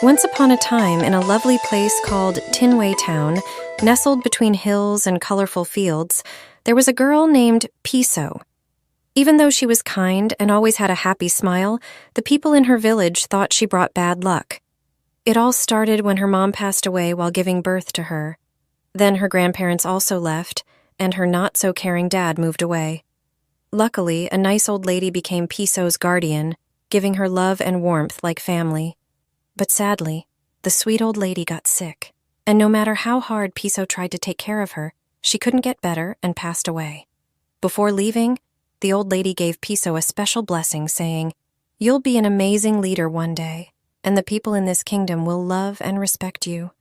Once upon a time, in a lovely place called Tinway Town, nestled between hills and colorful fields, there was a girl named Piso. Even though she was kind and always had a happy smile, the people in her village thought she brought bad luck. It all started when her mom passed away while giving birth to her. Then her grandparents also left, and her not-so-caring dad moved away. Luckily, a nice old lady became Piso's guardian, giving her love and warmth like family. But sadly, the sweet old lady got sick, and no matter how hard Piso tried to take care of her, she couldn't get better and passed away. Before leaving, the old lady gave Piso a special blessing, saying, "You'll be an amazing leader one day, and the people in this kingdom will love and respect you."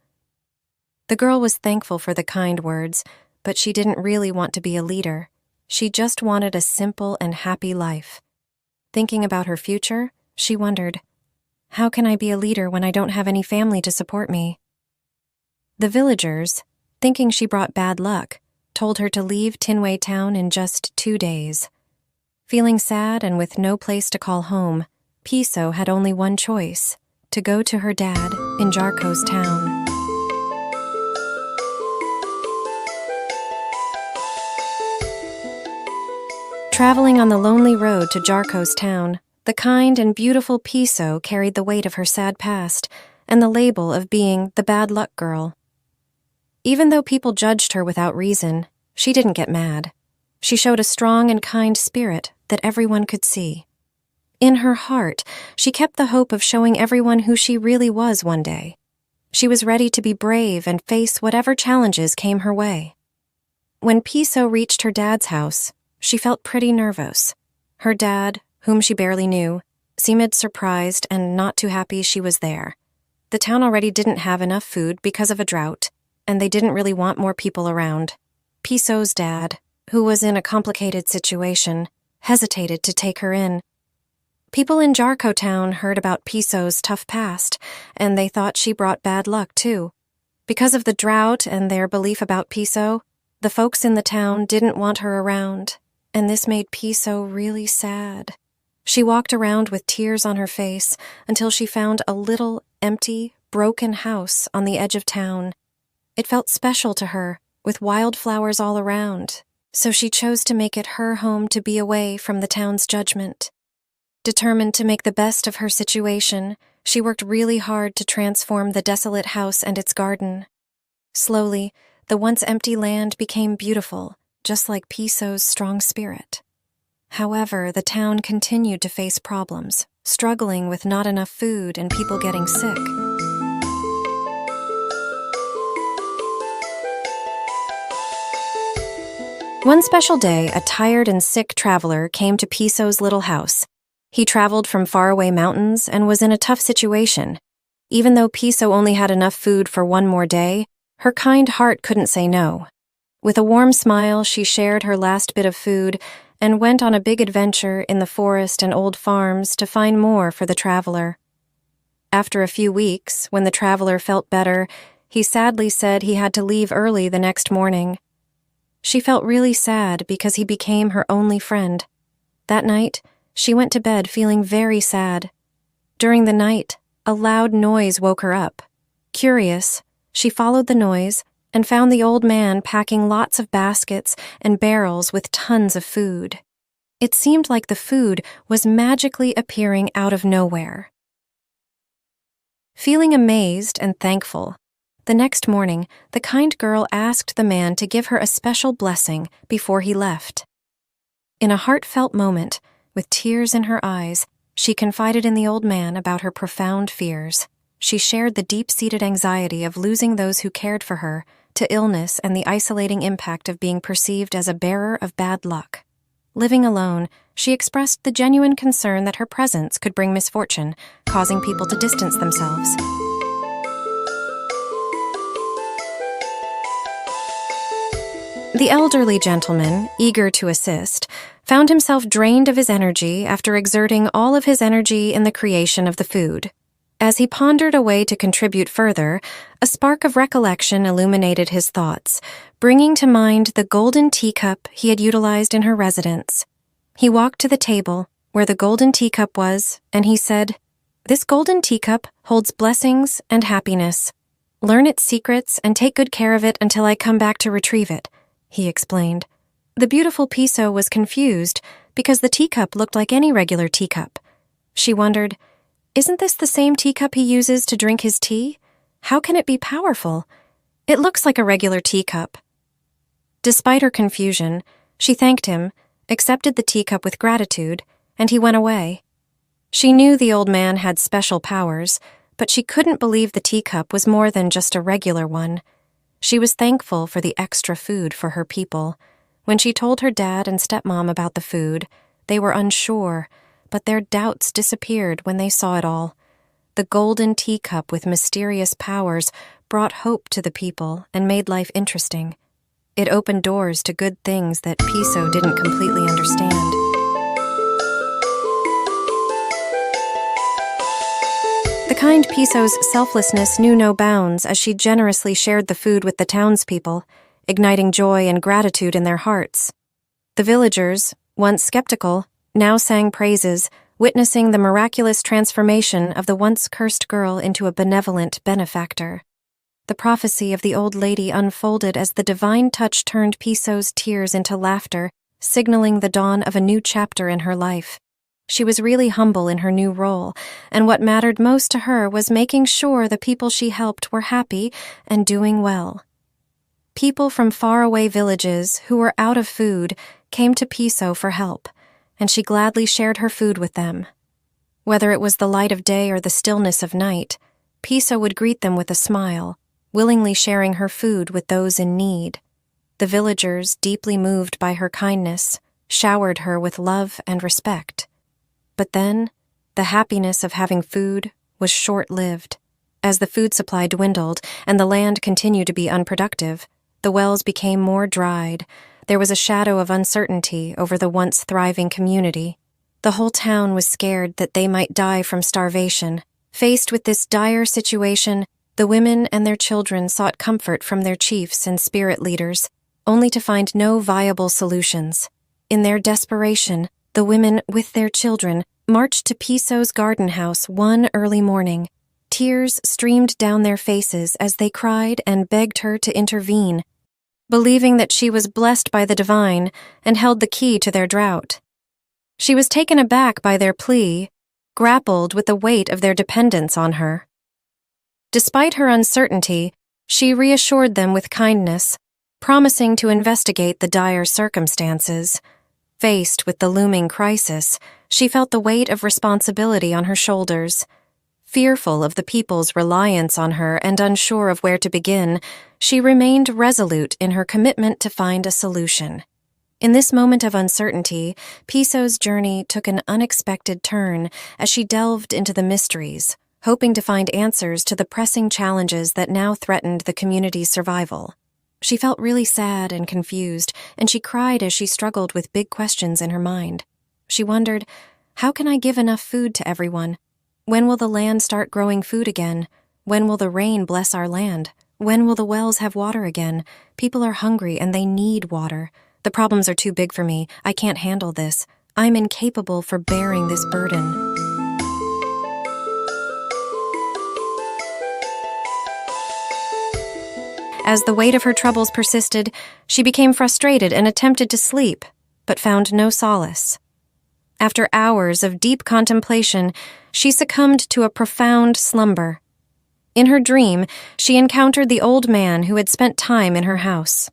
The girl was thankful for the kind words, but she didn't really want to be a leader. She just wanted a simple and happy life. Thinking about her future, she wondered, how can I be a leader when I don't have any family to support me? The villagers, thinking she brought bad luck, told her to leave Tinway Town in just 2 days. Feeling sad and with no place to call home, Piso had only one choice, to go to her dad in Jaro's town. Traveling on the lonely road to Jaro's town, the kind and beautiful Piso carried the weight of her sad past and the label of being the bad luck girl. Even though people judged her without reason, she didn't get mad. She showed a strong and kind spirit that everyone could see. In her heart, she kept the hope of showing everyone who she really was one day. She was ready to be brave and face whatever challenges came her way. When Piso reached her dad's house, she felt pretty nervous. Her dad, whom she barely knew, seemed surprised and not too happy she was there. The town already didn't have enough food because of a drought, and they didn't really want more people around. Piso's dad, who was in a complicated situation, hesitated to take her in. People in Jaro town heard about Piso's tough past, and they thought she brought bad luck too. Because of the drought and their belief about Piso, the folks in the town didn't want her around, and this made Piso really sad. She walked around with tears on her face until she found a little, empty, broken house on the edge of town. It felt special to her, with wildflowers all around, so she chose to make it her home to be away from the town's judgment. Determined to make the best of her situation, she worked really hard to transform the desolate house and its garden. Slowly, the once empty land became beautiful, just like Piso's strong spirit. However, the town continued to face problems, struggling with not enough food and people getting sick. One special day, a tired and sick traveler came to Piso's little house. He traveled from faraway mountains and was in a tough situation. Even though Piso only had enough food for one more day, her kind heart couldn't say no. With a warm smile, she shared her last bit of food and went on a big adventure in the forest and old farms to find more for the traveler. After a few weeks, when the traveler felt better, he sadly said he had to leave early the next morning. She felt really sad because he became her only friend. That night, she went to bed feeling very sad. During the night, a loud noise woke her up. Curious, she followed the noise and found the old man packing lots of baskets and barrels with tons of food. It seemed like the food was magically appearing out of nowhere. Feeling amazed and thankful, the next morning, the kind girl asked the man to give her a special blessing before he left. In a heartfelt moment, with tears in her eyes, she confided in the old man about her profound fears. She shared the deep-seated anxiety of losing those who cared for her, to illness and the isolating impact of being perceived as a bearer of bad luck. Living alone, she expressed the genuine concern that her presence could bring misfortune, causing people to distance themselves. The elderly gentleman, eager to assist, found himself drained of his energy after exerting all of his energy in the creation of the food. As he pondered a way to contribute further, a spark of recollection illuminated his thoughts, bringing to mind the golden teacup he had utilized in her residence. He walked to the table, where the golden teacup was, and he said, "This golden teacup holds blessings and happiness. Learn its secrets and take good care of it until I come back to retrieve it," he explained. The beautiful Piso was confused because the teacup looked like any regular teacup. She wondered, isn't this the same teacup he uses to drink his tea? How can it be powerful? It looks like a regular teacup. Despite her confusion, she thanked him, accepted the teacup with gratitude, and he went away. She knew the old man had special powers, but she couldn't believe the teacup was more than just a regular one. She was thankful for the extra food for her people. When she told her dad and stepmom about the food, they were unsure, but their doubts disappeared when they saw it all. The golden teacup with mysterious powers brought hope to the people and made life interesting. It opened doors to good things that Piso didn't completely understand. The kind Piso's selflessness knew no bounds as she generously shared the food with the townspeople, igniting joy and gratitude in their hearts. The villagers, once skeptical, now sang praises, witnessing the miraculous transformation of the once cursed girl into a benevolent benefactor. The prophecy of the old lady unfolded as the divine touch turned Piso's tears into laughter, signaling the dawn of a new chapter in her life. She was really humble in her new role, and what mattered most to her was making sure the people she helped were happy and doing well. People from faraway villages who were out of food came to Piso for help, and she gladly shared her food with them. Whether it was the light of day or the stillness of night, Piso would greet them with a smile, willingly sharing her food with those in need. The villagers, deeply moved by her kindness, showered her with love and respect. But then, the happiness of having food was short-lived. As the food supply dwindled and the land continued to be unproductive, the wells became more dried. There was a shadow of uncertainty over the once thriving community. The whole town was scared that they might die from starvation. Faced with this dire situation, the women and their children sought comfort from their chiefs and spirit leaders, only to find no viable solutions. In their desperation, the women, with their children, marched to Piso's garden house one early morning. Tears streamed down their faces as they cried and begged her to intervene, believing that she was blessed by the divine and held the key to their drought. She was taken aback by their plea, grappled with the weight of their dependence on her. Despite her uncertainty, she reassured them with kindness, promising to investigate the dire circumstances. Faced with the looming crisis, she felt the weight of responsibility on her shoulders. Fearful of the people's reliance on her and unsure of where to begin, she remained resolute in her commitment to find a solution. In this moment of uncertainty, Piso's journey took an unexpected turn as she delved into the mysteries, hoping to find answers to the pressing challenges that now threatened the community's survival. She felt really sad and confused, and she cried as she struggled with big questions in her mind. She wondered, how can I give enough food to everyone? When will the land start growing food again? When will the rain bless our land? When will the wells have water again? People are hungry and they need water. The problems are too big for me. I can't handle this. I'm incapable for bearing this burden. As the weight of her troubles persisted, she became frustrated and attempted to sleep, but found no solace. After hours of deep contemplation, she succumbed to a profound slumber. In her dream, she encountered the old man who had spent time in her house.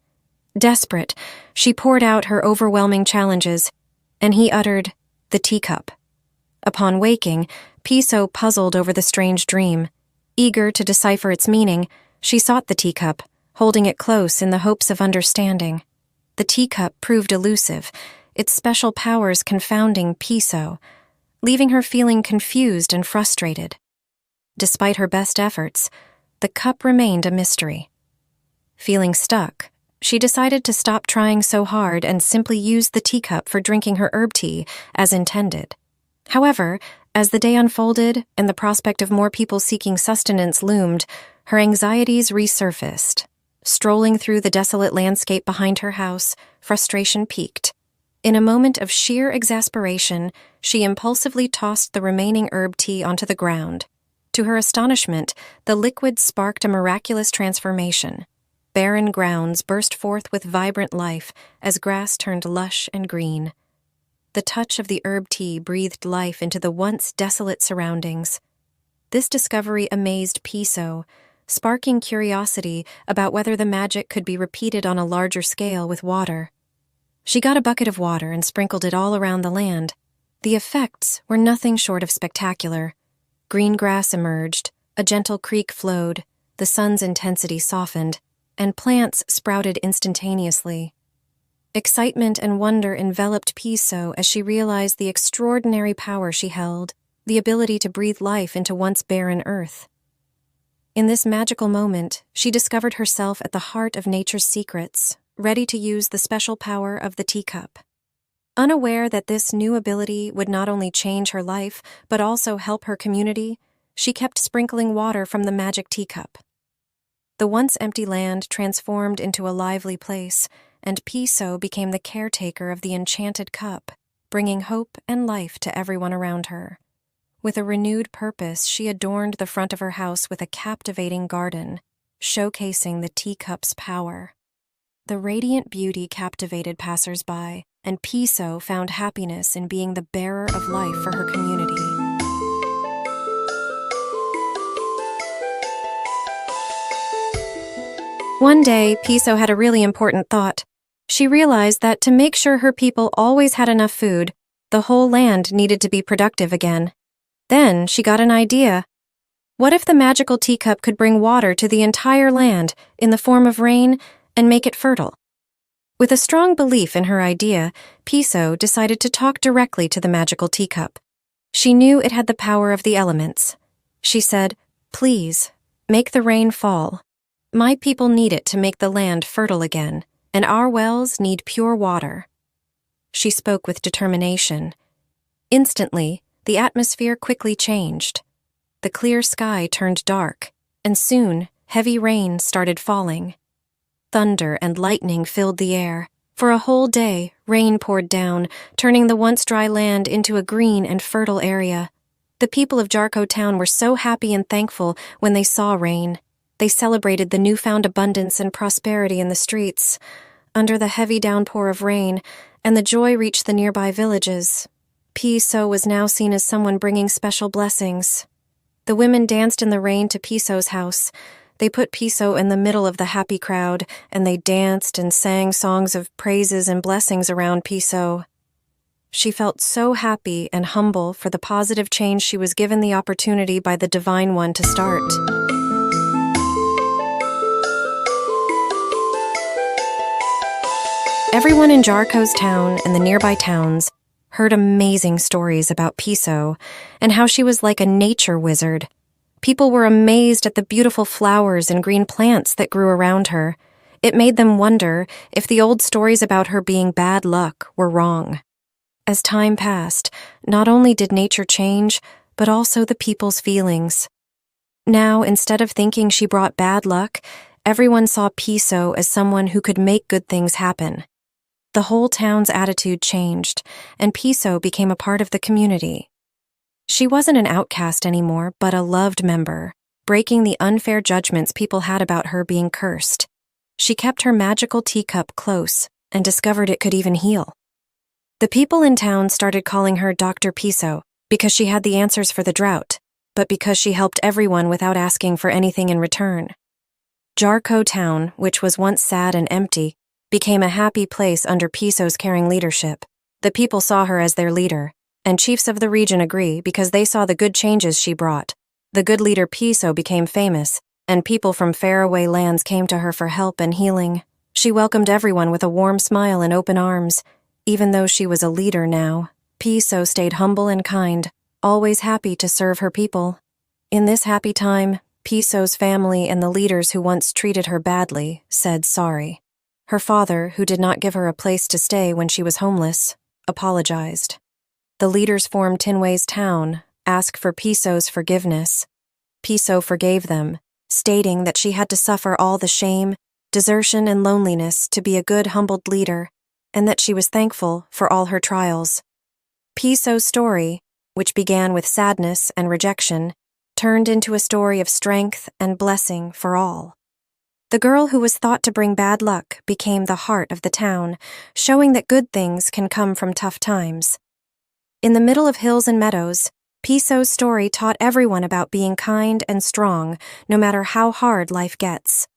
Desperate, she poured out her overwhelming challenges, and he uttered, "The teacup." Upon waking, Piso puzzled over the strange dream. Eager to decipher its meaning, she sought the teacup, holding it close in the hopes of understanding. The teacup proved elusive, its special powers confounding Piso, leaving her feeling confused and frustrated. Despite her best efforts, the cup remained a mystery. Feeling stuck, she decided to stop trying so hard and simply use the teacup for drinking her herb tea as intended. However, as the day unfolded and the prospect of more people seeking sustenance loomed, her anxieties resurfaced. Strolling through the desolate landscape behind her house, frustration peaked. In a moment of sheer exasperation, she impulsively tossed the remaining herb tea onto the ground. To her astonishment, the liquid sparked a miraculous transformation. Barren grounds burst forth with vibrant life as grass turned lush and green. The touch of the herb tea breathed life into the once desolate surroundings. This discovery amazed Piso, sparking curiosity about whether the magic could be repeated on a larger scale with water. She got a bucket of water and sprinkled it all around the land. The effects were nothing short of spectacular. Green grass emerged, a gentle creek flowed, the sun's intensity softened, and plants sprouted instantaneously. Excitement and wonder enveloped Piso as she realized the extraordinary power she held, the ability to breathe life into once barren earth. In this magical moment, she discovered herself at the heart of nature's secrets, ready to use the special power of the teacup. Unaware that this new ability would not only change her life, but also help her community, she kept sprinkling water from the magic teacup. The once empty land transformed into a lively place, and Piso became the caretaker of the enchanted cup, bringing hope and life to everyone around her. With a renewed purpose, she adorned the front of her house with a captivating garden, showcasing the teacup's power. The radiant beauty captivated passers-by, and Piso found happiness in being the bearer of life for her community. One day, Piso had a really important thought. She realized that to make sure her people always had enough food, the whole land needed to be productive again. Then she got an idea. What if the magical teacup could bring water to the entire land in the form of rain and make it fertile? With a strong belief in her idea, Piso decided to talk directly to the magical teacup. She knew it had the power of the elements. She said, "Please, make the rain fall. My people need it to make the land fertile again, and our wells need pure water." She spoke with determination. Instantly, the atmosphere quickly changed. The clear sky turned dark, and soon heavy rain started falling. Thunder and lightning filled the air. For a whole day, rain poured down, turning the once dry land into a green and fertile area. The people of Jaro town were so happy and thankful when they saw rain. They celebrated the newfound abundance and prosperity in the streets, under the heavy downpour of rain, and the joy reached the nearby villages. Piso was now seen as someone bringing special blessings. The women danced in the rain to Piso's house. They put Piso in the middle of the happy crowd, and they danced and sang songs of praises and blessings around Piso. She felt so happy and humble for the positive change she was given the opportunity by the Divine One to start. Everyone in Jaro's town and the nearby towns heard amazing stories about Piso and how she was like a nature wizard. People were amazed at the beautiful flowers and green plants that grew around her. It made them wonder if the old stories about her being bad luck were wrong. As time passed, not only did nature change, but also the people's feelings. Now, instead of thinking she brought bad luck, everyone saw Piso as someone who could make good things happen. The whole town's attitude changed, and Piso became a part of the community. She wasn't an outcast anymore, but a loved member, breaking the unfair judgments people had about her being cursed. She kept her magical teacup close and discovered it could even heal. The people in town started calling her Dr. Piso because she had the answers for the drought, but because she helped everyone without asking for anything in return. Jaro town, which was once sad and empty, became a happy place under Piso's caring leadership. The people saw her as their leader, and chiefs of the region agree because they saw the good changes she brought. The good leader Piso became famous, and people from faraway lands came to her for help and healing. She welcomed everyone with a warm smile and open arms. Even though she was a leader now, Piso stayed humble and kind, always happy to serve her people. In this happy time, Piso's family and the leaders who once treated her badly said sorry. Her father, who did not give her a place to stay when she was homeless, apologized. The leaders formed Tinway's town, asked for Piso's forgiveness. Piso forgave them, stating that she had to suffer all the shame, desertion, and loneliness to be a good, humbled leader. and that she was thankful for all her trials. Piso'S story, which began with sadness and rejection, turned into a story of strength and blessing for all. The girl who was thought to bring bad luck became the heart of the town, showing that good things can come from tough times. In the middle of hills and meadows, Piso'S story taught everyone about being kind and strong, no matter how hard life gets.